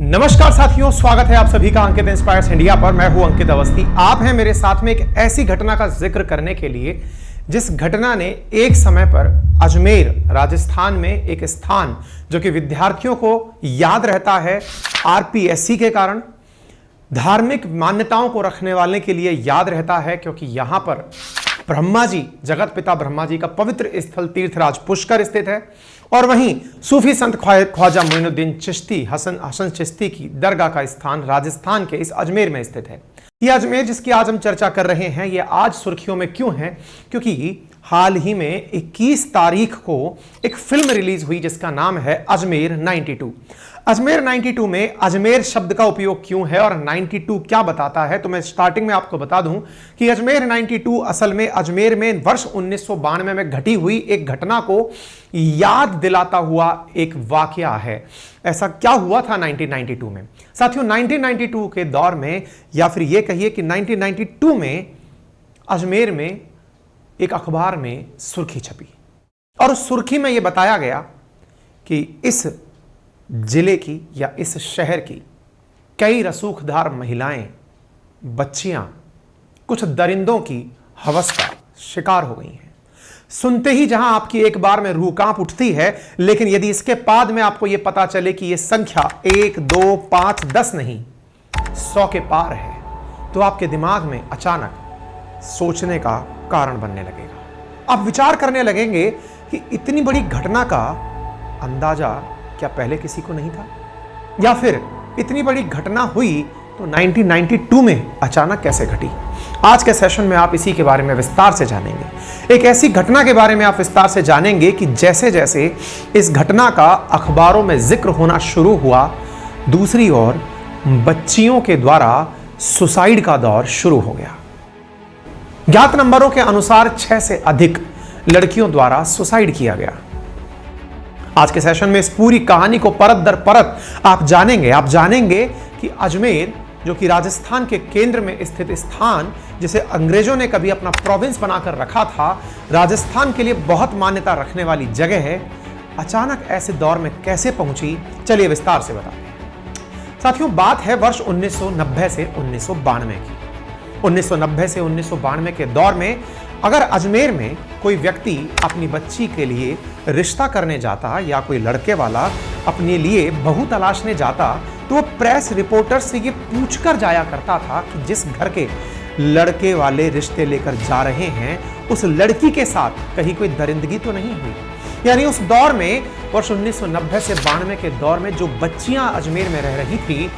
नमस्कार साथियों, स्वागत है आप सभी का अंकित इंस्पायर्स इंडिया पर। मैं हूं अंकित अवस्थी। आप हैं मेरे साथ में एक ऐसी घटना का जिक्र करने के लिए जिस घटना ने एक समय पर अजमेर राजस्थान में एक स्थान जो कि विद्यार्थियों को याद रहता है आरपीएससी के कारण, धार्मिक मान्यताओं को रखने वाले के लिए याद रहता है क्योंकि यहां पर ब्रह्मा जी, जगत पिता ब्रह्मा जी का पवित्र स्थल तीर्थराज पुष्कर स्थित है और वहीं सूफी संत ख्वाजा मोइनुद्दीन चिश्ती हसन चिश्ती की दरगाह का स्थान राजस्थान के इस अजमेर में स्थित है। यह अजमेर जिसकी आज हम चर्चा कर रहे हैं, यह आज सुर्खियों में क्यों है? क्योंकि हाल ही में 21 तारीख को एक फिल्म रिलीज हुई जिसका नाम है अजमेर 92। अजमेर 92 में अजमेर शब्द का उपयोग क्यों है और 92 क्या बताता है, तो मैं स्टार्टिंग में आपको बता दूं कि अजमेर 92 असल में अजमेर में वर्ष 1992 में घटी हुई एक घटना को याद दिलाता हुआ एक वाकया है। ऐसा क्या हुआ था 1992 में? साथियों, 1992 के दौर में या फिर यह कहिए कि 1992 में अजमेर में एक अखबार में सुर्खी छपी और उस सुर्खी में यह बताया गया कि इस जिले की या इस शहर की कई रसूखदार महिलाएं, बच्चियां कुछ दरिंदों की हवस का शिकार हो गई हैं। सुनते ही जहां आपकी एक बार में रूह कांप उठती है, लेकिन यदि इसके बाद में आपको यह पता चले कि यह संख्या 1, 2, 5, 10 नहीं 100 के पार है, तो आपके दिमाग में अचानक सोचने का कारण बनने लगेगा। आप विचार करने लगेंगे कि इतनी बड़ी घटना का अंदाजा क्या पहले किसी को नहीं था, या फिर इतनी बड़ी घटना हुई तो 1992 में अचानक कैसे घटी? आज के सेशन में आप इसी के बारे में विस्तार से जानेंगे। एक ऐसी घटना के बारे में आप विस्तार से जानेंगे कि जैसे जैसे इस घटना का अखबारों में जिक्र होना शुरू हुआ, दूसरी ओर बच्चियों के द्वारा सुसाइड का दौर शुरू हो गया। ज्ञात नंबरों के अनुसार 6 से अधिक लड़कियों द्वारा सुसाइड किया गया। आज के सेशन में इस पूरी कहानी को परत दर परत आप जानेंगे कि अजमेर जो कि राजस्थान के केंद्र में स्थित स्थान, जिसे अंग्रेजों ने कभी अपना प्रोविंस बनाकर रखा था, राजस्थान के लिए बहुत मान्यता रखने वाली जगह है, अचानक ऐसे दौर में कैसे पहुंची, चलिए विस्तार से बताते हैं। साथियों, बात है वर्ष 1990 से 1992 की। 1990 से 1992 के दौर में अगर अजमेर में कोई व्यक्ति अपनी बच्ची के लिए रिश्ता करने जाता या कोई लड़के वाला अपने लिए बहू तलाशने जाता, तो वो प्रेस रिपोर्टर से ये पूछकर जाया करता था कि जिस घर के लड़के वाले रिश्ते लेकर जा रहे हैं उस लड़की के साथ कहीं कोई दरिंदगी तो नहीं हुई। यानी उस दौर में वर्ष 1990 से 92 के दौर में जो बच्चियां अजमेर में रह रही थी,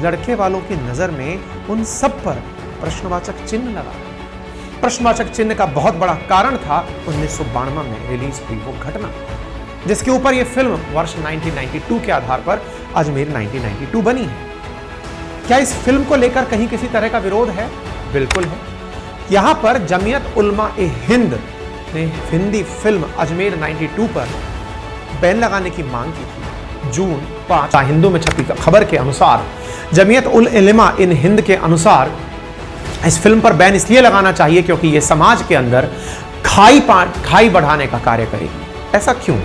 लड़के वालों की नजर में उन सब पर प्रश्नवाचक चिन्ह लगा। प्रश्नवाचक चिन्ह का बहुत बड़ा कारण था 1992 में रिलीज हुई वो घटना, जिसके ऊपर यह फिल्म वर्ष 1992 के आधार पर अजमेर 1992 बनी है। क्या इस फिल्म को लेकर कहीं किसी तरह का विरोध है? बिल्कुल है। यहां पर जमीयत उलमा ए हिंद ने हिंदी फिल्म अजमेर 92 पर बैन लगाने की मांग की थी। जून 5 हिंदू में छपी खबर के अनुसार जमीयत उल उलमा इन हिंद के अनुसार इस फिल्म पर बैन इसलिए लगाना चाहिए क्योंकि यह समाज के अंदर खाई बढ़ाने का कार्य करेगी। ऐसा क्यों?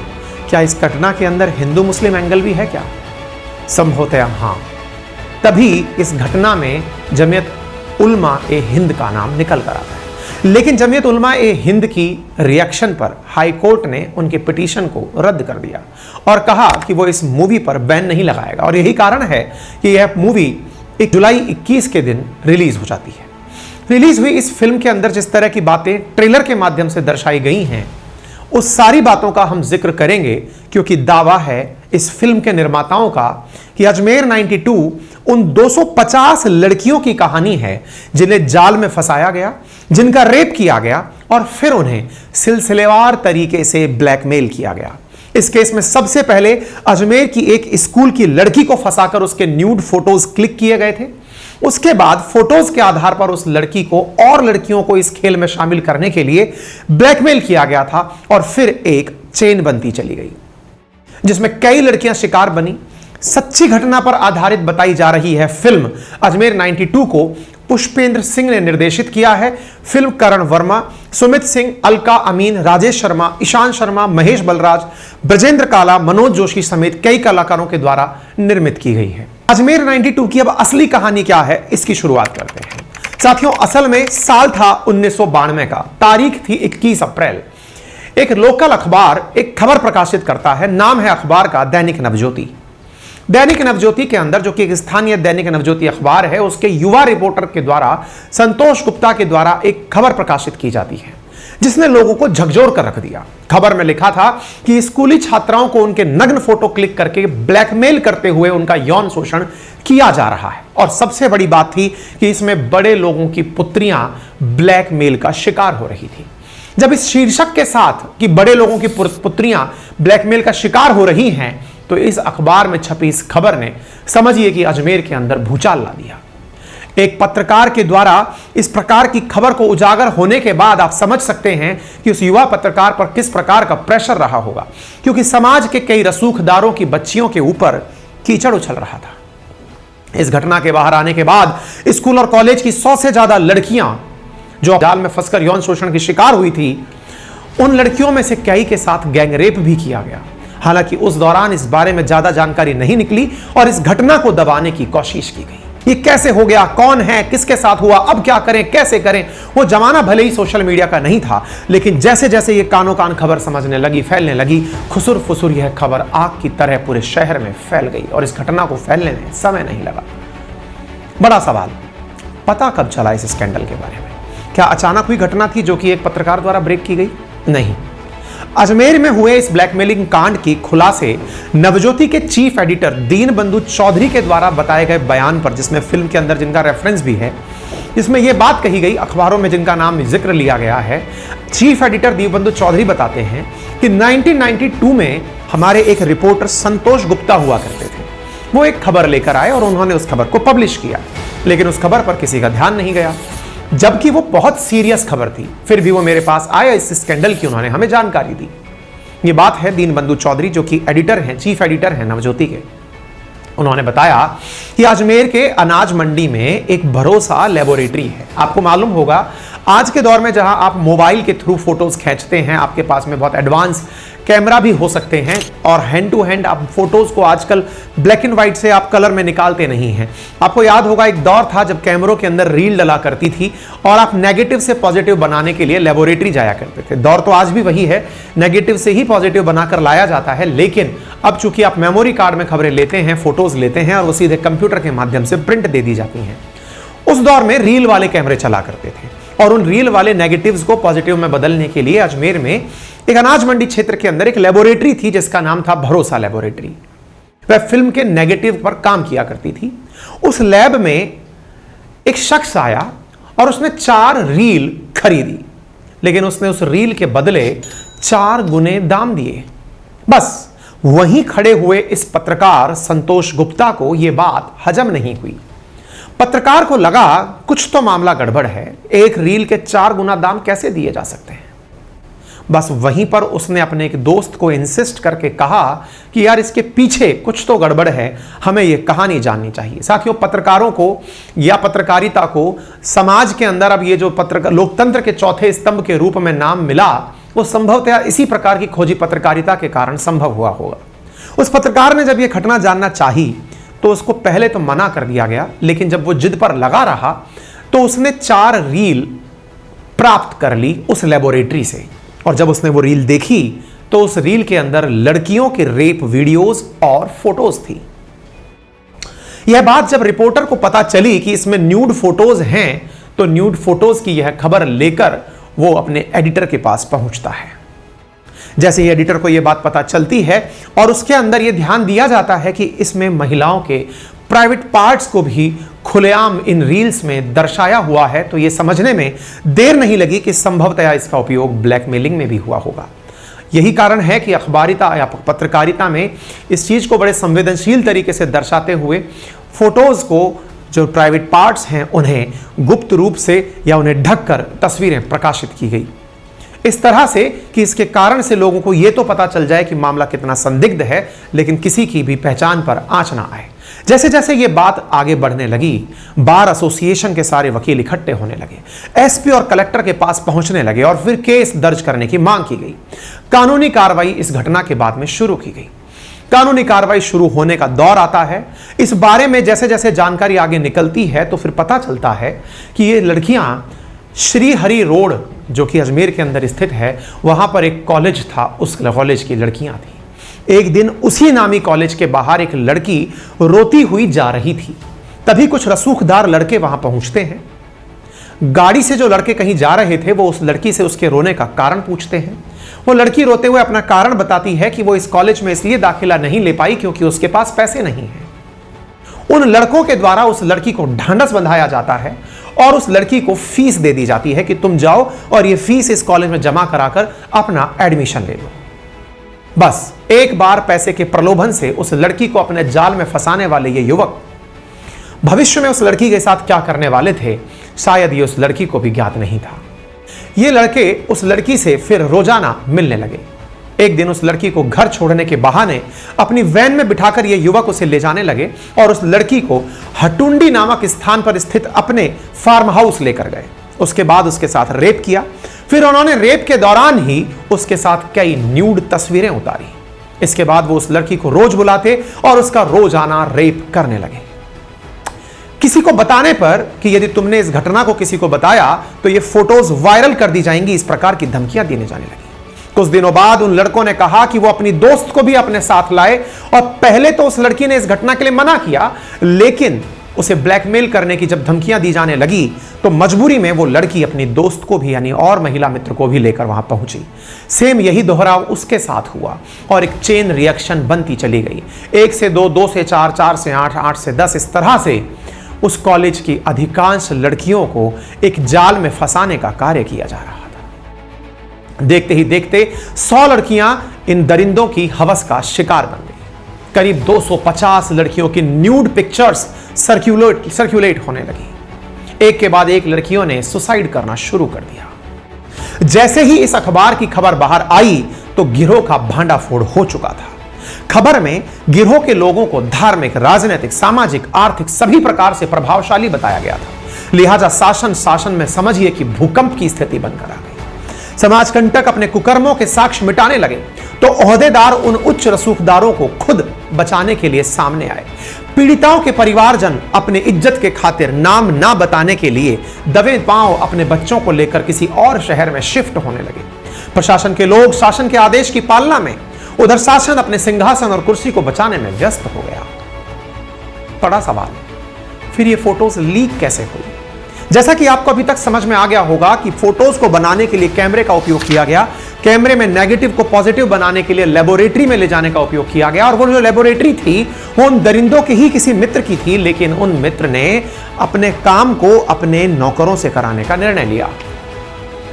क्या इस घटना के अंदर हिंदू मुस्लिम एंगल भी है क्या? संभवतः हां। तभी इस घटना में जमीयत उलमा ए हिंद का नाम निकल कर आता है। लेकिन जमीयत उलमा ए हिंद की रिएक्शन पर हाई कोर्ट ने उनके पिटीशन को रद्द कर दिया और कहा कि वो इस मूवी पर बैन नहीं लगाएगा। और यही कारण है कि यह मूवी 1 जुलाई 21 के दिन रिलीज हो जाती है। रिलीज हुई इस फिल्म के अंदर जिस तरह की बातें ट्रेलर के माध्यम से दर्शाई गई हैं, उस सारी बातों का हम जिक्र करेंगे क्योंकि दावा है इस फिल्म के निर्माताओं का कि अजमेर 92 उन 250 लड़कियों की कहानी है जिन्हें जाल में फंसाया गया, जिनका रेप किया गया और फिर उन्हें सिलसिलेवार तरीके से ब्लैकमेल किया गया। इस केस में सबसे पहले अजमेर की एक स्कूल की लड़की को फंसाकर उसके न्यूड फोटोज क्लिक किए गए थे। उसके बाद फोटोज के आधार पर उस लड़की को और लड़कियों को इस खेल में शामिल करने के लिए ब्लैकमेल किया गया था और फिर एक चेन बनती चली गई जिसमें कई लड़कियां शिकार बनी। सच्ची घटना पर आधारित बताई जा रही है फिल्म अजमेर 92 को पुष्पेंद्र सिंह ने निर्देशित किया है। फिल्म करण वर्मा, सुमित सिंह, अलका अमीन, राजेश शर्मा, ईशान शर्मा, महेश बलराज, ब्रजेंद्र काला, मनोज जोशी समेत कई कलाकारों के द्वारा निर्मित की गई है। अजमेर 92 की अब असली कहानी क्या है, इसकी शुरुआत करते हैं। साथियों, असल में साल था 1992 का, तारीख थी 21 अप्रैल। एक लोकल अखबार एक खबर प्रकाशित करता है, नाम है अखबार का दैनिक नवज्योति। दैनिक नवज्योति के अंदर, जो कि एक स्थानीय दैनिक नवज्योति अखबार है, उसके युवा रिपोर्टर के द्वारा, संतोष गुप्ता के द्वारा एक खबर प्रकाशित की जाती है जिसने लोगों को झकझोर कर रख दिया। खबर में लिखा था कि स्कूली छात्राओं को उनके नग्न फोटो क्लिक करके ब्लैकमेल करते हुए उनका यौन शोषण किया जा रहा है। और सबसे बड़ी बात थी कि इसमें बड़े लोगों की पुत्रियां ब्लैकमेल का शिकार हो रही थी। जब इस शीर्षक के साथ कि बड़े लोगों की पुत्रियां ब्लैकमेल का शिकार हो रही हैं, तो इस अखबार में छपी इस खबर ने समझिए कि अजमेर के अंदर भूचाल ला दिया। एक पत्रकार के द्वारा इस प्रकार की खबर को उजागर होने के बाद आप समझ सकते हैं कि उस युवा पत्रकार पर किस प्रकार का प्रेशर रहा होगा, क्योंकि समाज के कई रसूखदारों की बच्चियों के ऊपर कीचड़ उछल रहा था। इस घटना के बाहर आने के बाद स्कूल और कॉलेज की 100 से ज्यादा लड़कियां जो जाल में फंसकर यौन शोषण की शिकार हुई थी, उन लड़कियों में से कई के साथ गैंगरेप भी किया गया। हालांकि उस दौरान इस बारे में ज्यादा जानकारी नहीं निकली और इस घटना को दबाने की कोशिश की गई। ये कैसे हो गया, कौन है, किसके साथ हुआ, अब क्या करें, कैसे करें। वो जमाना भले ही सोशल मीडिया का नहीं था, लेकिन जैसे जैसे ये कानों कान खबर समझने लगी, फैलने लगी, खुसुर फुसुर यह खबर आग की तरह पूरे शहर में फैल गई और इस घटना को फैलने में समय नहीं लगा। बड़ा सवाल, पता कब चला इस स्कैंडल के बारे में? क्या अचानक हुई घटना थी जो कि एक पत्रकार द्वारा ब्रेक की गई? नहीं। अजमेर में हुए इस ब्लैकमेलिंग कांड की खुलासे नवज्योति के चीफ एडिटर दीनबंधु चौधरी के द्वारा बताए गए बयान पर, जिसमें फिल्म के अंदर जिनका रेफरेंस भी है, इसमें यह बात कही गई, अखबारों में जिनका नाम जिक्र लिया गया है, चीफ एडिटर दीनबंधु चौधरी बताते हैं कि 1992 में हमारे एक रिपोर्टर संतोष गुप्ता हुआ करते थे। वो एक खबर लेकर आए और उन्होंने उस खबर को पब्लिश किया, लेकिन उस खबर पर किसी का ध्यान नहीं गया, जबकि वो बहुत सीरियस खबर थी। फिर भी वो मेरे पास आया, इस स्कैंडल की उन्होंने हमें जानकारी दी। ये बात है दीनबंधु चौधरी, जो कि एडिटर हैं, चीफ एडिटर हैं नवज्योति के। उन्होंने बताया कि अजमेर के अनाज मंडी में एक भरोसा लेबोरेटरी है। आपको मालूम होगा, आज के दौर में जहां आप मोबाइल के थ्रू फोटोज खींचते हैं, आपके पास में बहुत एडवांस कैमरा भी हो सकते हैं और हैंड टू हैंड आप फोटोज को आजकल ब्लैक एंड व्हाइट से आप कलर में निकालते नहीं हैं। आपको याद होगा, एक दौर था जब कैमरों के अंदर रील डला करती थी और आप नेगेटिव से पॉजिटिव बनाने के लिए लेबोरेटरी जाया करते थे। दौर तो आज भी वही है, नेगेटिव से ही पॉजिटिव बनाकर लाया जाता है, लेकिन अब चूंकि आप मेमोरी कार्ड में खबरें लेते हैं, फोटोज लेते हैं और वो सीधे कंप्यूटर के माध्यम से प्रिंट दे दी जाती हैं। उस दौर में रील वाले कैमरे चला करते थे और उन रील वाले नेगेटिव्स को पॉजिटिव में बदलने के लिए अजमेर में एक अनाज मंडी क्षेत्र के अंदर एक लेबोरेटरी थी जिसका नाम था भरोसा लेबोरेटरी। वह फिल्म के नेगेटिव पर काम किया करती थी। उस लैब में एक शख्स आया और उसने 4 रील खरीदी, लेकिन उसने उस रील के बदले 4 गुने दाम दिए। बस वहीं खड़े हुए इस पत्रकार संतोष गुप्ता को यह बात हजम नहीं हुई। पत्रकार को लगा कुछ तो मामला गड़बड़ है, एक रील के 4 गुना दाम कैसे दिए जा सकते हैं। बस वहीं पर उसने अपने एक दोस्त को इंसिस्ट करके कहा कि यार इसके पीछे कुछ तो गड़बड़ है, हमें यह कहानी जाननी चाहिए। साथियों, पत्रकारों को या पत्रकारिता को समाज के अंदर अब ये जो लोकतंत्र के चौथे स्तंभ के रूप में नाम मिला, वो संभवतः इसी प्रकार की खोजी पत्रकारिता के कारण संभव हुआ होगा। उस पत्रकार ने जब यह घटना जानना चाही तो उसको पहले तो मना कर दिया गया, लेकिन जब वो जिद पर लगा रहा तो उसने 4 रील प्राप्त कर ली उस लेबोरेटरी से। और जब उसने वो रील देखी तो उस रील के अंदर लड़कियों के रेप वीडियोस और फोटोज थी। यह बात जब रिपोर्टर को पता चली कि इसमें न्यूड फोटोज हैं, तो न्यूड फोटोज की यह खबर लेकर वो अपने एडिटर के पास पहुंचता है। जैसे ही एडिटर को यह बात पता चलती है और उसके अंदर यह ध्यान दिया जाता है कि इसमें महिलाओं के प्राइवेट पार्ट्स को भी खुलेआम इन रील्स में दर्शाया हुआ है, तो यह समझने में देर नहीं लगी कि संभवतः इसका उपयोग ब्लैकमेलिंग में भी हुआ होगा। यही कारण है कि अखबारिता या पत्रकारिता में इस चीज को बड़े संवेदनशील तरीके से दर्शाते हुए फोटोज को, जो प्राइवेट पार्ट्स हैं, उन्हें गुप्त रूप से या उन्हें ढककर तस्वीरें प्रकाशित की गई, इस तरह से कि इसके कारण से लोगों को यह तो पता चल जाए कि मामला कितना संदिग्ध है, लेकिन किसी की भी पहचान पर आंच ना आए। जैसे जैसे यह बात आगे बढ़ने लगी, बार एसोसिएशन के सारे वकील इकट्ठे होने लगे, एसपी और कलेक्टर के पास पहुंचने लगे और फिर केस दर्ज करने की मांग की गई। कानूनी कार्रवाई इस घटना के बाद में शुरू की गई। कानूनी कार्रवाई शुरू होने का दौर आता है। इस बारे में जैसे जैसे जानकारी आगे निकलती है तो फिर पता चलता है कि ये लड़कियां श्री हरि रोड जो कि अजमेर के अंदर स्थित है, वहां पर एक कॉलेज था, उस कॉलेज की लड़कियां थी। एक दिन उसी नामी कॉलेज के बाहर एक लड़की रोती हुई जा रही थी। तभी कुछ रसूखदार लड़के वहां पहुंचते हैं। गाड़ी से जो लड़के कहीं जा रहे थे वो उस लड़की से उसके रोने का कारण पूछते हैं। वो लड़की रोते हुए अपना कारण बताती है कि वो इस कॉलेज में इसलिए दाखिला नहीं ले पाई क्योंकि उसके पास पैसे नहीं हैं। उन लड़कों के द्वारा उस लड़की को ढांढस बंधाया जाता है और उस लड़की को फीस दे दी जाती है कि तुम जाओ और ये फीस इस कॉलेज में जमा कराकर अपना एडमिशन ले लो। बस एक बार पैसे के प्रलोभन से उस लड़की को अपने जाल में फंसाने वाले ये युवक भविष्य में उस लड़की के साथ क्या करने वाले थे, शायद ये उस लड़की को भी ज्ञात नहीं था। ये लड़के उस लड़की से फिर रोजाना मिलने लगे। एक दिन उस लड़की को घर छोड़ने के बहाने अपनी वैन में बिठाकर ये युवक उसे ले जाने लगे और उस लड़की को हटुंडी नामक स्थान पर स्थित अपने फार्म हाउस लेकर गए। उसके बाद उसके साथ रेप किया। फिर उन्होंने रेप के दौरान ही उसके साथ कई न्यूड तस्वीरें उतारी। इसके बाद वो उस लड़की को रोज बुलाते और उसका रोजाना रेप करने लगे। किसी को बताने पर कि यदि तुमने इस घटना को किसी को बताया तो ये फोटोज वायरल कर दी जाएंगी, इस प्रकार की धमकियां देने जाने लगी। कुछ दिनों बाद उन लड़कों ने कहा कि वो अपनी दोस्त को भी अपने साथ लाए और पहले तो उस लड़की ने इस घटना के लिए मना किया, लेकिन उसे ब्लैकमेल करने की जब धमकियां दी जाने लगी तो मजबूरी में वो लड़की अपनी दोस्त को भी यानी और महिला मित्र को भी लेकर वहां पहुंची। सेम यही दोहराव उसके साथ हुआ और एक चेन रिएक्शन बनती चली गई। 1 से 2, 2 से 4, 4 से 8, 8 से 10, इस तरह से उस कॉलेज की अधिकांश लड़कियों को एक जाल में फंसाने का कार्य किया जा रहा था। देखते ही देखते 100 लड़कियां इन दरिंदों की हवस का शिकार बन गई। करीब 250 लड़कियों की न्यूड पिक्चर्स सर्कुलेट होने लगी। एक के बाद एक लड़कियों ने सुसाइड करना शुरू कर दिया। जैसे ही इस अखबार की खबर बाहर आई तो गिरोह का भांडाफोड़ हो चुका था। खबर में गिरोह के लोगों को धार्मिक, राजनीतिक, सामाजिक, आर्थिक सभी प्रकार से प्रभावशाली बताया गया था। लिहाजा शासन में समझिए कि भूकंप की स्थिति बनकर आ गई। समाज कंटक अपने कुकर्मों के साक्ष्य मिटाने लगे तो ओहदेदार उन उच्च रसूखदारों को खुद बचाने के लिए सामने आए। पीड़िताओं के परिवारजन अपने इज्जत के खातिर नाम ना बताने के लिए दबे पांव अपने बच्चों को लेकर किसी और शहर में शिफ्ट होने लगे। प्रशासन के लोग शासन के आदेश की पालना में, उधर शासन अपने सिंहासन और कुर्सी को बचाने में व्यस्त हो गया। बड़ा सवाल, फिर ये फोटोज लीक कैसे हुई? जैसा कि आपको अभी तक समझ में आ गया होगा कि फोटोज को बनाने के लिए कैमरे का उपयोग किया गया। कैमरे में नेगेटिव को पॉजिटिव बनाने के लिए लेबोरेटरी में ले जाने का उपयोग किया गया और वो जो लेबोरेटरी थी वो उन दरिंदों के ही किसी मित्र की थी, लेकिन उन मित्र ने अपने काम को अपने नौकरों से कराने का निर्णय लिया।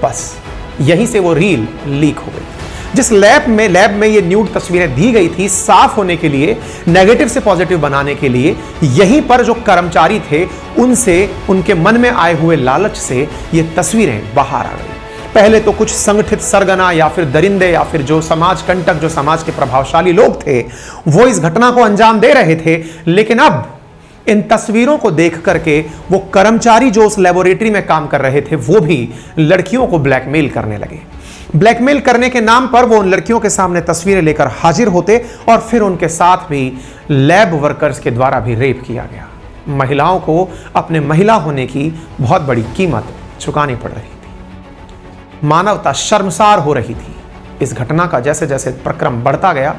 बस यहीं से वो रील लीक हो गई। जिस लैब में ये न्यूड तस्वीरें दी गई थी साफ होने के लिए, नेगेटिव से पॉजिटिव बनाने के लिए, यहीं पर जो कर्मचारी थे उनसे उनके मन में आए हुए लालच से ये तस्वीरें बाहर आ गई। पहले तो कुछ संगठित सरगना या फिर दरिंदे या फिर जो समाज कंटक, जो समाज के प्रभावशाली लोग थे, वो इस घटना को अंजाम दे रहे थे। लेकिन अब इन तस्वीरों को देख करके वो कर्मचारी जो उस लेबोरेटरी में काम कर रहे थे वो भी लड़कियों को ब्लैकमेल करने लगे। ब्लैकमेल करने के नाम पर वो उन लड़कियों के सामने तस्वीरें लेकर हाजिर होते और फिर उनके साथ भी लैब वर्कर्स के द्वारा भी रेप किया गया। महिलाओं को अपने महिला होने की बहुत बड़ी कीमत चुकानी पड़ रही थी। मानवता शर्मसार हो रही थी। इस घटना का जैसे जैसे प्रक्रम बढ़ता गया,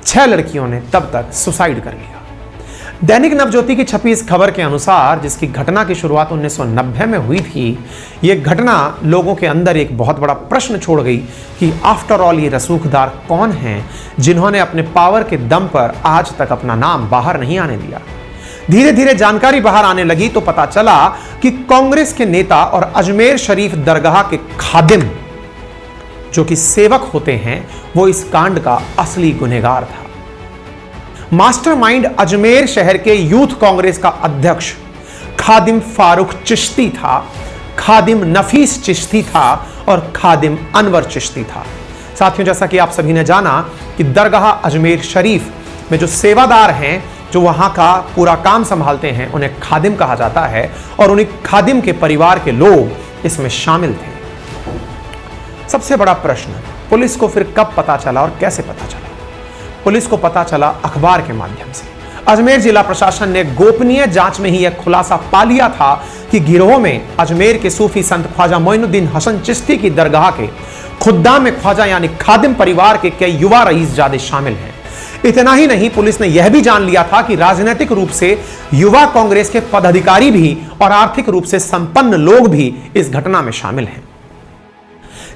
6 लड़कियों ने तब तक सुसाइड कर लिया। दैनिक नवज्योति की छपी इस खबर के अनुसार, जिसकी घटना की शुरुआत 1990 में हुई थी, यह घटना लोगों के अंदर एक बहुत बड़ा प्रश्न छोड़ गई कि आफ्टर ऑल ये रसूखदार कौन हैं जिन्होंने अपने पावर के दम पर आज तक अपना नाम बाहर नहीं आने दिया। धीरे धीरे जानकारी बाहर आने लगी तो पता चला कि कांग्रेस के नेता और अजमेर शरीफ दरगाह के खादिम जो कि सेवक होते हैं वो इस कांड का असली गुनहगार था। मास्टरमाइंड अजमेर शहर के यूथ कांग्रेस का अध्यक्ष खादिम फारूक चिश्ती था, खादिम नफीस चिश्ती था और खादिम अनवर चिश्ती था। साथियों, जैसा कि आप सभी ने जाना कि दरगाह अजमेर शरीफ में जो सेवादार हैं, जो वहां का पूरा काम संभालते हैं, उन्हें खादिम कहा जाता है और उन्हीं खादिम के परिवार के लोग इसमें शामिल थे। सबसे बड़ा प्रश्न, पुलिस को फिर कब पता चला और कैसे पता चला? पुलिस को पता चला अखबार के माध्यम से। अजमेर जिला प्रशासन ने गोपनीय जांच में ही यह खुलासा पा लिया था कि गिरोह में अजमेर के सूफी संत ख्वाजा मोइनुद्दीन हसन चिश्ती की दरगाह के खुद्दाम ख्वाजा यानी खादिम परिवार के कई युवा रईसजादे शामिल हैं। इतना ही नहीं, पुलिस ने यह भी जान लिया था कि राजनीतिक रूप से युवा कांग्रेस के पदाधिकारी भी और आर्थिक रूप से संपन्न लोग भी इस घटना में शामिल हैं।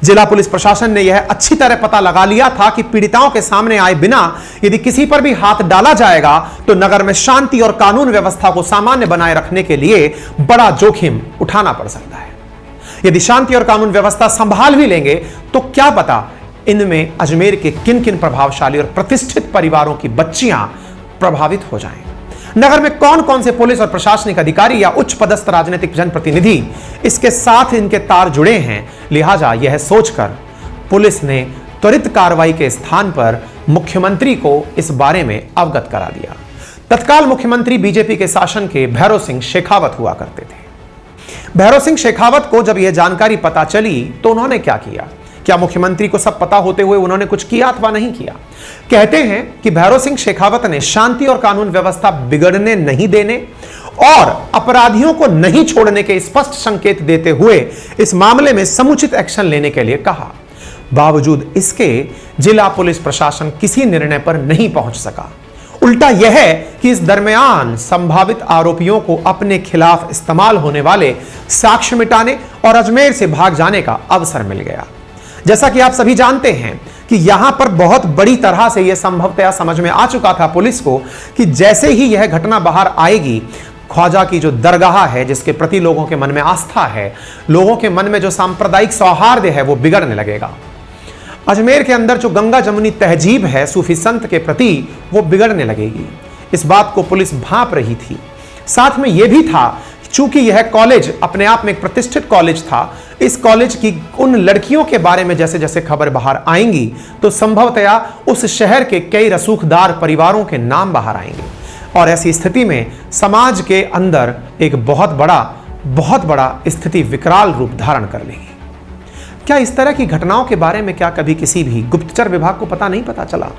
जिला पुलिस प्रशासन ने यह अच्छी तरह पता लगा लिया था कि पीड़िताओं के सामने आए बिना यदि किसी पर भी हाथ डाला जाएगा तो नगर में शांति और कानून व्यवस्था को सामान्य बनाए रखने के लिए बड़ा जोखिम उठाना पड़ सकता है। यदि शांति और कानून व्यवस्था संभाल भी लेंगे तो क्या पता इनमें अजमेर के किन किन प्रभावशाली और प्रतिष्ठित परिवारों की बच्चियां प्रभावित हो जाएं। नगर में कौन कौन से पुलिस और प्रशासनिक अधिकारी या उच्च पदस्थ राजनीतिक जनप्रतिनिधि इसके साथ इनके तार जुड़े हैं। लिहाजा यह सोचकर पुलिस ने त्वरित कार्रवाई के स्थान पर मुख्यमंत्री को इस बारे में अवगत करा दिया। तत्काल मुख्यमंत्री बीजेपी के शासन के भैरव सिंह शेखावत हुआ करते थे। भैरव सिंह शेखावत को जब यह जानकारी पता चली तो उन्होंने क्या किया? क्या मुख्यमंत्री को सब पता होते हुए उन्होंने कुछ किया अथवा नहीं किया? कहते हैं कि भैरव सिंह शेखावत ने शांति और कानून व्यवस्था बिगड़ने नहीं देने और अपराधियों को नहीं छोड़ने के स्पष्ट संकेत देते हुए इस मामले में समुचित एक्शन लेने के लिए कहा। बावजूद इसके जिला पुलिस प्रशासन किसी निर्णय पर नहीं पहुंच सका। उल्टा यह है कि इस दरमियान संभावित आरोपियों को अपने खिलाफ इस्तेमाल होने वाले साक्ष्य मिटाने और अजमेर से भाग जाने का अवसर मिल गया। जैसा कि आप सभी जानते हैं कि यहां पर बहुत बड़ी तरह से यह संभवतया समझ में आ चुका था पुलिस को कि जैसे ही यह घटना बाहर आएगी, ख्वाजा की जो दरगाह है जिसके प्रति लोगों के मन में आस्था है, लोगों के मन में जो सांप्रदायिक सौहार्द है वो बिगड़ने लगेगा। अजमेर के अंदर जो गंगा जमुनी तहजीब है सूफी संत के प्रति वो बिगड़ने लगेगी। इस बात को पुलिस भांप रही थी। साथ में यह भी था चूंकि यह कॉलेज अपने आप में एक प्रतिष्ठित कॉलेज था, इस कॉलेज की उन लड़कियों के बारे में जैसे जैसे खबर बाहर आएंगी तो संभवतया उस शहर के कई रसूखदार परिवारों के नाम बाहर आएंगे और ऐसी स्थिति में समाज के अंदर एक बहुत बड़ा स्थिति विकराल रूप धारण कर लेगी। क्या इस तरह की घटनाओं के बारे में क्या कभी किसी भी गुप्तचर विभाग को पता चला?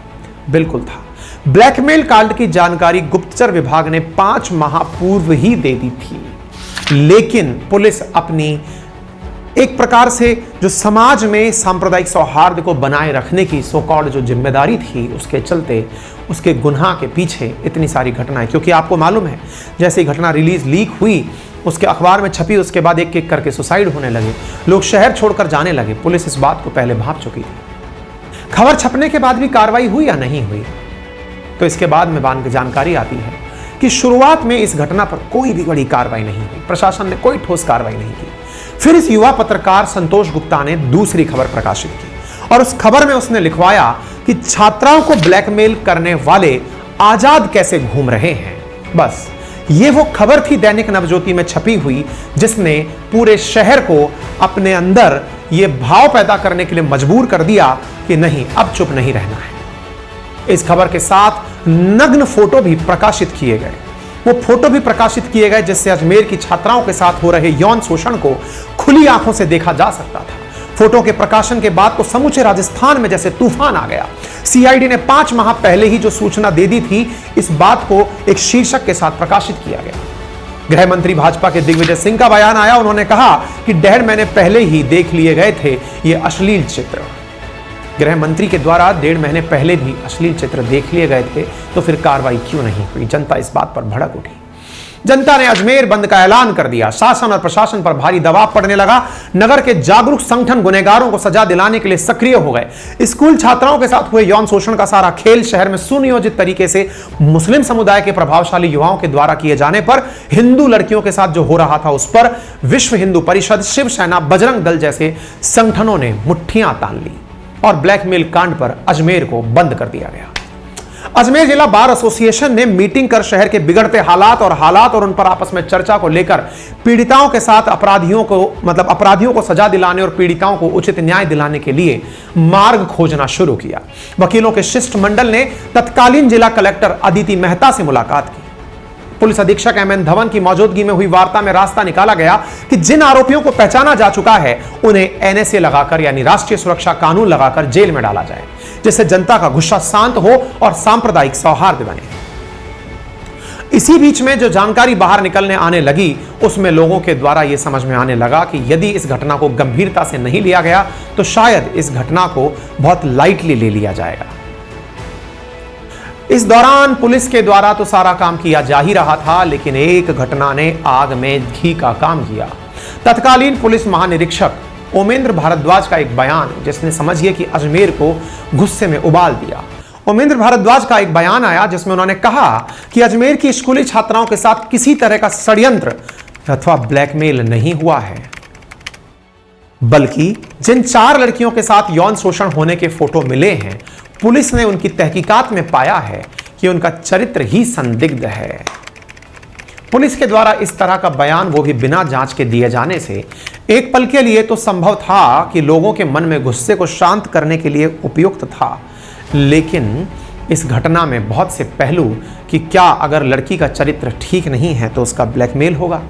बिल्कुल था। ब्लैकमेल कांड की जानकारी गुप्तचर विभाग ने 5 माह पूर्व ही दे दी थी, लेकिन पुलिस अपनी एक प्रकार से जो समाज में सांप्रदायिक सौहार्द को बनाए रखने की सो कॉल्ड जो जिम्मेदारी थी उसके चलते उसके गुनाह के पीछे इतनी सारी घटनाएं, क्योंकि आपको मालूम है जैसे घटना रिलीज लीक हुई उसके अखबार में छपी, उसके बाद एक एक करके सुसाइड होने लगे, लोग शहर छोड़कर जाने लगे। पुलिस इस बात को पहले भांप चुकी थी। खबर छपने के बाद भी कार्रवाई हुई या नहीं हुई? तो इसके बाद में जानकारी आती है कि शुरुआत में इस घटना पर कोई भी बड़ी कार्रवाई नहीं हुई, प्रशासन ने कोई ठोस कार्रवाई नहीं की। फिर इस युवा पत्रकार संतोष गुप्ता ने दूसरी खबर प्रकाशित की और उस खबर में उसने लिखवाया कि छात्राओं को ब्लैकमेल करने वाले आजाद कैसे घूम रहे हैं। बस ये वो खबर थी दैनिक नवज्योति में छपी हुई जिसने पूरे शहर को अपने अंदर ये भाव पैदा करने के लिए मजबूर कर दिया कि नहीं, अब चुप नहीं रहना है। इस खबर के साथ नग्न फोटो भी प्रकाशित किए गए। वो फोटो भी प्रकाशित किए गए जिससे अजमेर की छात्राओं के साथ हो रहे यौन शोषण को खुली आंखों से देखा जा सकता था। फोटो के प्रकाशन के बाद तो समूचे राजस्थान में जैसे तूफान आ गया। सीआईडी ने 5 माह पहले ही जो सूचना दे दी थी, इस बात को एक शीर्षक के साथ प्रकाशित किया गया। गृह मंत्री भाजपा के दिग्विजय सिंह का बयान आया। उन्होंने कहा कि डैड मैंने पहले ही देख लिए गए थे ये अश्लील चित्र। गृह मंत्री के द्वारा 1.5 महीने पहले भी अश्लील चित्र देख लिए गए थे, तो फिर कार्रवाई क्यों नहीं हुई? जनता इस बात पर भड़क उठी। जनता ने अजमेर बंद का ऐलान कर दिया। शासन और प्रशासन पर भारी दबाव पड़ने लगा। नगर के जागरूक संगठन गुनहगारों को सजा दिलाने के लिए सक्रिय हो गए। स्कूल छात्राओं के साथ हुए यौन शोषण का सारा खेल शहर में सुनियोजित तरीके से मुस्लिम समुदाय के प्रभावशाली युवाओं के द्वारा किए जाने पर हिंदू लड़कियों के साथ जो हो रहा था उस पर विश्व हिंदू परिषद, शिवसेना, बजरंग दल जैसे संगठनों ने मुट्ठियां तान ली और ब्लैकमेल कांड पर अजमेर को बंद कर दिया गया। अजमेर जिला बार एसोसिएशन ने मीटिंग कर शहर के बिगड़ते हालात और उन पर आपस में चर्चा को लेकर पीड़िताओं के साथ अपराधियों को सजा दिलाने और पीड़िताओं को उचित न्याय दिलाने के लिए मार्ग खोजना शुरू किया। वकीलों के शिष्टमंडल ने तत्कालीन जिला कलेक्टर अदिति मेहता से मुलाकात की। पुलिस अधीक्षक एमएन धवन की मौजूदगी में हुई वार्ता में रास्ता निकाला गया कि जिन आरोपियों को पहचाना जा चुका है उन्हें एनएसए लगाकर यानी राष्ट्रीय सुरक्षा कानून लगाकर जेल में डाला जाए, जिससे जनता का गुस्सा शांत हो और सांप्रदायिक सौहार्द बने। इसी बीच में जो जानकारी बाहर निकलने आने लगी उसमें लोगों के द्वारा यह समझ में आने लगा कि यदि इस घटना को गंभीरता से नहीं लिया गया तो शायद इस घटना को बहुत लाइटली ले लिया जाएगा। इस दौरान पुलिस के द्वारा तो सारा काम किया जा ही रहा था, लेकिन एक घटना ने आग में घी का काम किया। तत्कालीन पुलिस महानिरीक्षक ओमेंद्र भारद्वाज का एक बयान, जिसने समझिए कि अजमेर को गुस्से में उबाल दिया। ओमेंद्र भारद्वाज का एक बयान आया जिसमें उन्होंने कहा कि अजमेर की स्कूली छात्राओं के साथ किसी तरह का षड्यंत्र अथवा ब्लैकमेल नहीं हुआ है, बल्कि जिन 4 लड़कियों के साथ यौन शोषण होने के फोटो मिले हैं, पुलिस ने उनकी तहकीकात में पाया है कि उनका चरित्र ही संदिग्ध है। पुलिस के द्वारा इस तरह का बयान, वो भी बिना जांच के दिए जाने से एक पल के लिए तो संभव था कि लोगों के मन में गुस्से को शांत करने के लिए उपयुक्त था, लेकिन इस घटना में बहुत से पहलू कि क्या अगर लड़की का चरित्र ठीक नहीं है तो उसका ब्लैकमेल होगा,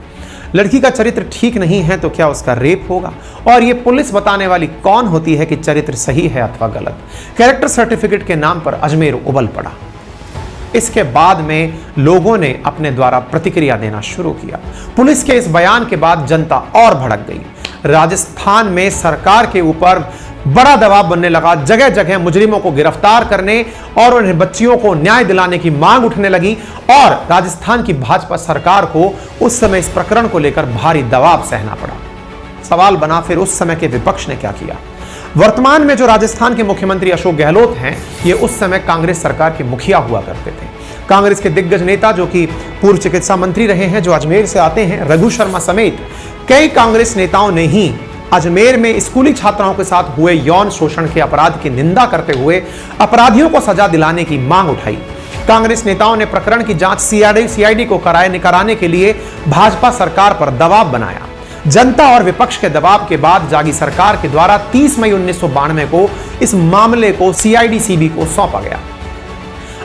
लड़की का चरित्र ठीक नहीं है तो क्या उसका रेप होगा, और ये पुलिस बताने वाली कौन होती है कि चरित्र सही है अथवा गलत। कैरेक्टर सर्टिफिकेट के नाम पर अजमेर उबल पड़ा। इसके बाद में लोगों ने अपने द्वारा प्रतिक्रिया देना शुरू किया। पुलिस के इस बयान के बाद जनता और भड़क गई। राजस्थान में सरकार के ऊपर बड़ा दबाव बनने लगा। जगह जगह मुजरिमों को गिरफ्तार करने और उन्हें बच्चियों को न्याय दिलाने की मांग उठने लगी और राजस्थान की भाजपा सरकार को उस समय इस प्रकरण को लेकर भारी दबाव सहना पड़ा। सवाल बना फिर उस समय के विपक्ष ने क्या किया। वर्तमान में जो राजस्थान के मुख्यमंत्री अशोक गहलोत हैं, ये उस समय कांग्रेस सरकार के मुखिया हुआ करते थे। कांग्रेस के दिग्गज नेता जो कि पूर्व चिकित्सा मंत्री रहे हैं, जो अजमेर से आते हैं, रघु शर्मा समेत कई कांग्रेस नेताओं ने ही अजमेर में स्कूली छात्राओं के साथ हुए यौन शोषण के अपराध की निंदा करते हुए अपराधियों को सजा दिलाने की मांग उठाई। कांग्रेस नेताओं ने प्रकरण की जांच सीआईडी को कराने के लिए भाजपा सरकार पर दबाव बनाया। जनता और विपक्ष के दबाव के बाद जागी सरकार के द्वारा 30 मई 1992 को इस मामले को सीआईडी को सौंपा गया।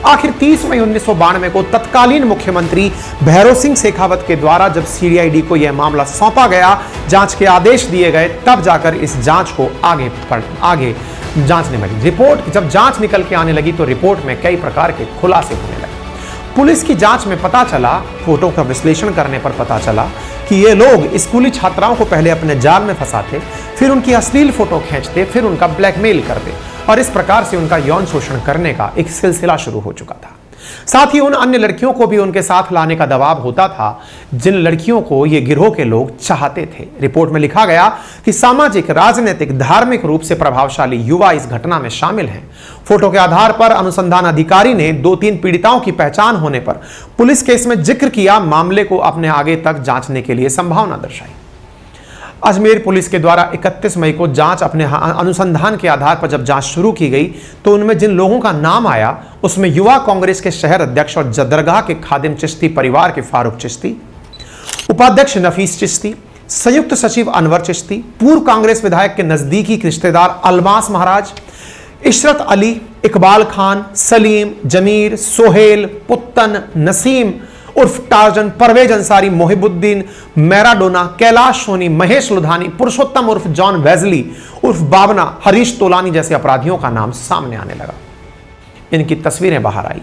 आखिर 30 मई 1992 को तत्कालीन मुख्यमंत्री भैरव सिंह शेखावत के द्वारा जब सीआईडी को यह मामला सौंपा गया, जांच के आदेश दिए गए, तब जाकर इस जांच को आगे जांचने लगी। रिपोर्ट जब जांच निकल के आने लगी तो रिपोर्ट में कई प्रकार के खुलासे होने लगे। पुलिस की जांच में पता चला, फोटो का विश्लेषण करने पर पता चला कि ये लोग स्कूली छात्राओं को पहले अपने जाल में फंसाते, फिर उनकी अश्लील फोटो खींचते, फिर उनका ब्लैकमेल करते और इस प्रकार से उनका यौन शोषण करने का एक सिलसिला शुरू हो चुका था। साथ ही उन अन्य लड़कियों को भी उनके साथ लाने का दबाव होता था जिन लड़कियों को ये गिरोह के लोग चाहते थे। रिपोर्ट में लिखा गया कि सामाजिक, राजनीतिक, धार्मिक रूप से प्रभावशाली युवा इस घटना में शामिल हैं। फोटो के आधार पर अनुसंधान अधिकारी ने 2-3 पीड़िताओं की पहचान होने पर पुलिस के इसमें जिक्र किया। मामले को अपने आगे तक जांचने के लिए संभावना दर्शाई। अजमेर पुलिस के द्वारा 31 मई को जांच अपने अनुसंधान के आधार पर जब जांच शुरू की गई तो उनमें जिन लोगों का नाम आया उसमें युवा कांग्रेस के शहर अध्यक्ष और दरगाह के खादिम चिश्ती परिवार के फारूक चिश्ती, उपाध्यक्ष नफीस चिश्ती, संयुक्त सचिव अनवर चिश्ती, पूर्व कांग्रेस विधायक के नजदीकी रिश्तेदार अलमास महाराज, इशरत अली, इकबाल खान, सलीम, जमीर, सोहेल, पुत्तन, नसीम उर्फ टार्जन, परवेज अंसारी, मोहिबुद्दीन, मैराडोना, कैलाश सोनी, महेश लुधानी, पुरुषोत्तम उर्फ जॉन वेजली उर्फ बाबना, हरीश तोलानी जैसे अपराधियों का नाम सामने आने लगा। इनकी तस्वीरें बाहर आई।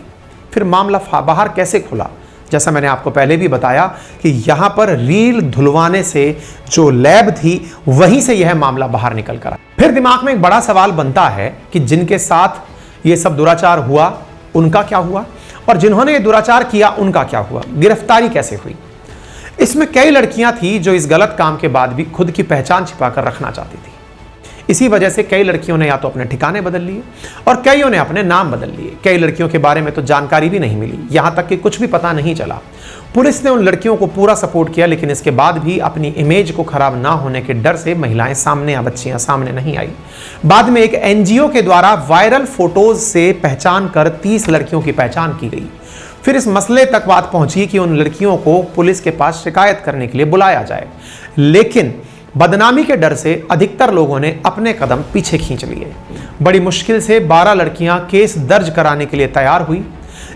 फिर मामला बाहर कैसे खुला? जैसा मैंने आपको पहले भी बताया कि यहां पर रील धुलवाने से जो लैब थी वहीं से यह मामला बाहर निकल कर आया। फिर दिमाग में एक बड़ा सवाल बनता है कि जिनके साथ यह सब दुराचार हुआ उनका क्या हुआ और जिन्होंने ये दुराचार किया उनका क्या हुआ, गिरफ्तारी कैसे हुई? इसमें कई लड़कियां थी जो इस गलत काम के बाद भी खुद की पहचान छिपाकर रखना चाहती थी। इसी वजह से कई लड़कियों ने या तो अपने ठिकाने बदल लिए और कईयों ने अपने नाम बदल लिए। कई लड़कियों के बारे में तो जानकारी भी नहीं मिली, यहां तक कि कुछ भी पता नहीं चला। पुलिस ने उन लड़कियों को पूरा सपोर्ट किया, लेकिन इसके बाद भी अपनी इमेज को खराब ना होने के डर से महिलाएं सामने या बच्चियां सामने नहीं आई। बाद में एक एनजीओ के द्वारा वायरल फोटोज से पहचान कर 30 लड़कियों की पहचान की गई। फिर इस मसले तक बात पहुंची कि उन लड़कियों को पुलिस के पास शिकायत करने के लिए बुलाया जाए, लेकिन बदनामी के डर से अधिकतर लोगों ने अपने कदम पीछे खींच लिए। बड़ी मुश्किल से 12 लड़कियां केस दर्ज कराने के लिए तैयार हुई।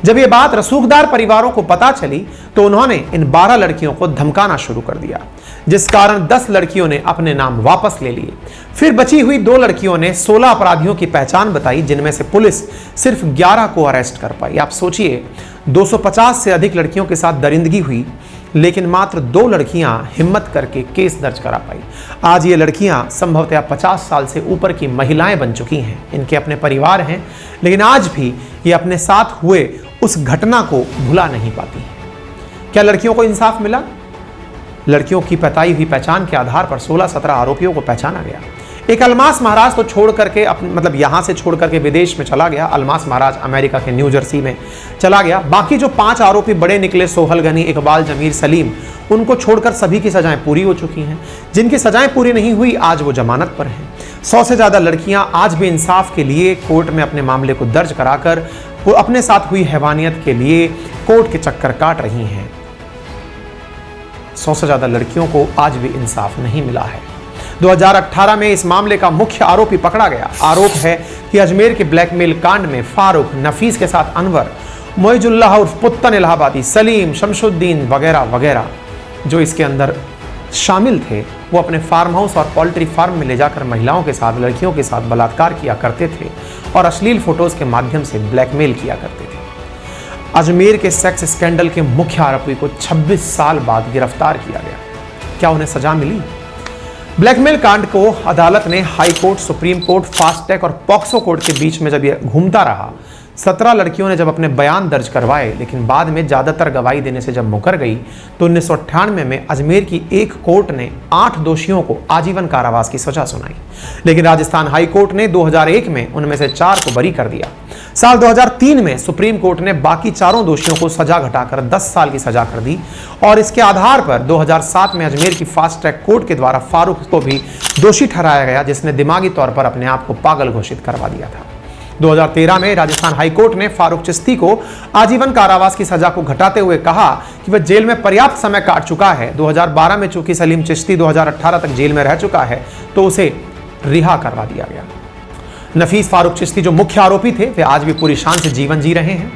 जब यह बात रसूखदार परिवारों को पता चली तो उन्होंने इन 12 लड़कियों को धमकाना शुरू कर दिया, जिस कारण 10 लड़कियों ने अपने नाम वापस ले लिए। फिर बची हुई 2 लड़कियों ने 16 अपराधियों की पहचान बताई, जिनमें से पुलिस सिर्फ 11 को अरेस्ट कर पाई। आप सोचिए, 250 से अधिक लड़कियों के साथ दरिंदगी हुई, लेकिन मात्र 2 लड़कियां हिम्मत करके केस दर्ज करा पाई। आज ये लड़कियां संभवतः 50 साल से ऊपर की महिलाएं बन चुकी हैं, इनके अपने परिवार हैं, लेकिन आज भी ये अपने साथ हुए उस घटना को भुला नहीं पाती। क्या लड़कियों को इंसाफ मिला? लड़कियों की बताई हुई पहचान के आधार पर 16-17 आरोपियों को पहचाना गया। एक अलमास महाराज तो छोड़ करके यहां से छोड़ करके विदेश में चला गया। अलमास महाराज अमेरिका के न्यू जर्सी में चला गया। बाकी जो 5 आरोपी बड़े निकले, सोहल गनी, इकबाल, जमीर, सलीम, उनको छोड़कर सभी की सजाएं पूरी हो चुकी हैं। जिनकी सजाएं पूरी नहीं हुई, आज वो जमानत पर हैं। 100 से ज्यादा लड़कियां आज भी इंसाफ के लिए कोर्ट में अपने मामले को दर्ज कराकर वो अपने साथ हुई हैवानियत के लिए कोर्ट के चक्कर काट रही हैं। 100 से ज्यादा लड़कियों को आज भी इंसाफ नहीं मिला है। 2018 में इस मामले का मुख्य आरोपी पकड़ा गया। आरोप है कि अजमेर के ब्लैकमेल कांड में फारूक, नफीस के साथ अनवर, मोइजुल्लाह उर्फ पुत्तन इलाहाबादी, सलीम, शमशुद्दीन वगैरह वगैरह जो इसके अंदर शामिल थे, वो अपने फार्म हाउस और पोल्ट्री फार्म में ले जाकर महिलाओं के साथ, लड़कियों के साथ बलात्कार किया करते थे और अश्लील फोटोज के माध्यम से ब्लैकमेल किया करते थे। अजमेर के सेक्स स्कैंडल के मुख्य आरोपी को 26 साल बाद गिरफ्तार किया गया। क्या उन्हें सजा मिली? ब्लैकमेल कांड को अदालत ने high court, supreme court, fast track और पॉक्सो कोर्ट के बीच में जब यह घूमता रहा, 17 लड़कियों ने जब अपने बयान दर्ज करवाए, लेकिन बाद में ज़्यादातर गवाही देने से जब मुकर गई, तो 1998 में अजमेर की एक कोर्ट ने 8 दोषियों को आजीवन कारावास की सजा सुनाई। लेकिन राजस्थान हाई कोर्ट ने 2001 में उनमें से 4 को बरी कर दिया। साल 2003 में सुप्रीम कोर्ट ने बाकी 4 दोषियों को सजा घटाकर 10 साल की सजा कर दी और इसके आधार पर 2007 में अजमेर की फास्ट ट्रैक कोर्ट के द्वारा फारूक को भी दोषी ठहराया गया, जिसने दिमागी तौर पर अपने आप को पागल घोषित करवा दिया था। 2013 में राजस्थान हाई कोर्ट ने फारूक चिश्ती को आजीवन कारावास की सजा को घटाते हुए कहा कि वह जेल में पर्याप्त समय काट चुका है। 2012 में चूंकि सलीम चिश्ती 2018 तक जेल में रह चुका है, तो उसे रिहा करवा दिया गया। नफीस फारूक चिश्ती जो मुख्य आरोपी थे, वे आज भी पूरी शान से जीवन जी रहे हैं।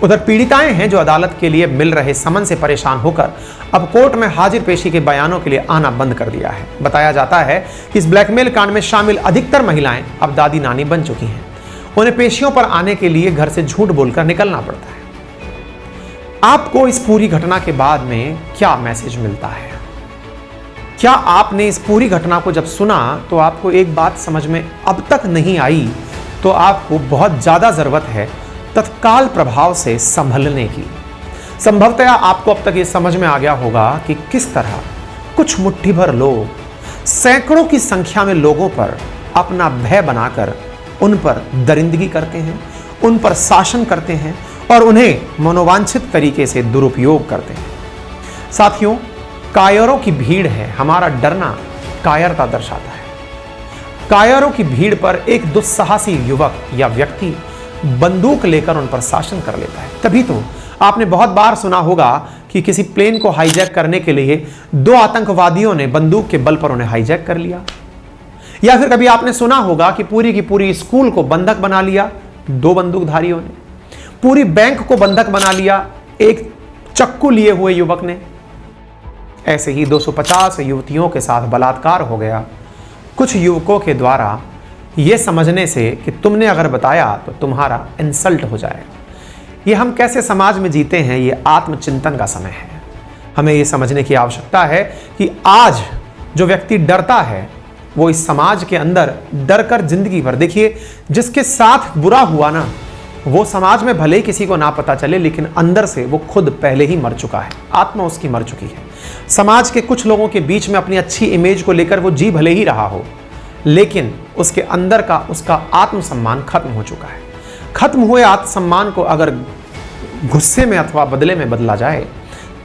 उधर पीड़िताएं हैं जो अदालत के लिए मिल रहे समन से परेशान होकर अब कोर्ट में हाजिर पेशी के बयानों के लिए आना बंद कर दिया है। बताया जाता है कि इस ब्लैकमेल कांड में शामिल अधिकतर महिलाएं अब दादी नानी बन चुकी हैं। उन्हें पेशियों पर आने के लिए घर से झूठ बोलकर निकलना पड़ता है। आपको इस पूरी घटना के बाद में क्या मैसेज मिलता है? क्या आपने इस पूरी घटना को जब सुना तो आपको एक बात समझ में अब तक नहीं आई, तो आपको बहुत ज्यादा जरूरत है तत्काल प्रभाव से संभलने की। संभवतः आपको अब तक ये समझ में आ गया होगा कि किस तरह कुछ मुट्ठी भर लोग सैकड़ों की संख्या में लोगों पर अपना भय बनाकर उन पर दरिंदगी करते हैं, उन पर शासन करते हैं और उन्हें मनोवांछित तरीके से दुरुपयोग करते हैं। साथियों, कायरों की भीड़ है, हमारा डरना कायरता दर्शाता है। कायरों की भीड़ पर एक दुस्साहसी युवक या व्यक्ति बंदूक लेकर उन पर शासन कर लेता है। तभी तो आपने बहुत बार सुना होगा कि किसी प्लेन को हाईजैक करने के लिए 2 आतंकवादियों ने बंदूक के बल पर उन्हें हाईजैक कर लिया। या फिर कभी आपने सुना होगा कि पूरी की पूरी स्कूल को बंधक बना लिया 2 बंदूकधारियों ने, पूरी बैंक को बंधक बना लिया एक चक्कू लिए हुए युवक ने। ऐसे ही 250 युवतियों के साथ बलात्कार हो गया कुछ युवकों के द्वारा, यह समझने से कि तुमने अगर बताया तो तुम्हारा इंसल्ट हो जाएगा। ये हम कैसे समाज में जीते हैं, ये आत्मचिंतन का समय है। हमें यह समझने की आवश्यकता है कि आज जो व्यक्ति डरता है वो इस समाज के अंदर डरकर जिंदगी भर, देखिए जिसके साथ बुरा हुआ ना, वो समाज में भले ही किसी को ना पता चले, लेकिन अंदर से वो खुद पहले ही मर चुका है, आत्मा उसकी मर चुकी है। समाज के कुछ लोगों के बीच में अपनी अच्छी इमेज को लेकर वो जी भले ही रहा हो, लेकिन उसके अंदर का उसका आत्मसम्मान खत्म हो चुका है। खत्म हुए आत्मसम्मान को अगर गुस्से में अथवा बदले में बदला जाए,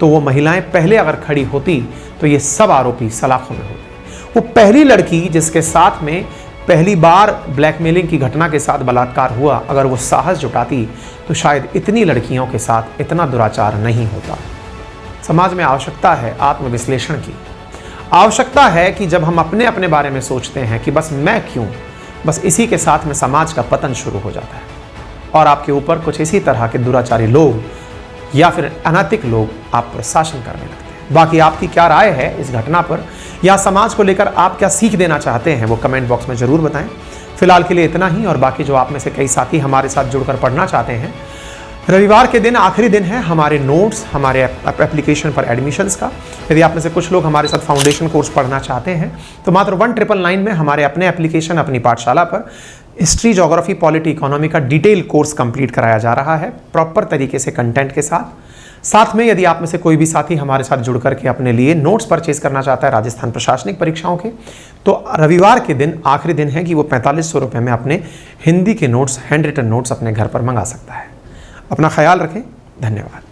तो वो महिलाएं पहले अगर खड़ी होती तो ये सब आरोपी सलाखों में होते। वो पहली लड़की जिसके साथ में पहली बार ब्लैकमेलिंग की घटना के साथ बलात्कार हुआ, अगर वो साहस जुटाती तो शायद इतनी लड़कियों के साथ इतना दुराचार नहीं होता। समाज में आवश्यकता है आत्मविश्लेषण की। आवश्यकता है कि जब हम अपने अपने बारे में सोचते हैं कि बस मैं क्यों, बस इसी के साथ में समाज का पतन शुरू हो जाता है। और आपके ऊपर कुछ इसी तरह के दुराचारी लोग या फिर अनैतिक लोग आप पर शासन करने लगते हैं। बाकी आपकी क्या राय है इस घटना पर या समाज को लेकर आप क्या सीख देना चाहते हैं वो कमेंट बॉक्स में जरूर बताएं। फिलहाल के लिए इतना ही, और बाकी जो आप में से कई साथी हमारे साथ जुड़कर पढ़ना चाहते हैं, रविवार के दिन आखिरी दिन है हमारे नोट्स, हमारे एप्लीकेशन पर एडमिशन्स का। यदि आप में से कुछ लोग हमारे साथ फाउंडेशन कोर्स पढ़ना चाहते हैं तो मात्र 1999 में हमारे अपने एप्लीकेशन, अपनी पाठशाला पर हिस्ट्री, ज्योग्राफी, पॉलिटी, इकोनॉमी का डिटेल कोर्स कंप्लीट कराया जा रहा है प्रॉपर तरीके से कंटेंट के साथ में यदि आप में से कोई भी साथी हमारे साथ जुड़ करके अपने लिए नोट्स परचेज करना चाहता है राजस्थान प्रशासनिक परीक्षाओं के, तो रविवार के दिन आखिरी दिन है कि वो 4500 रुपये में अपने हिंदी के नोट्स, हैंड रिटन नोट्स अपने घर पर मंगा सकता है। अपना ख्याल रखें। धन्यवाद।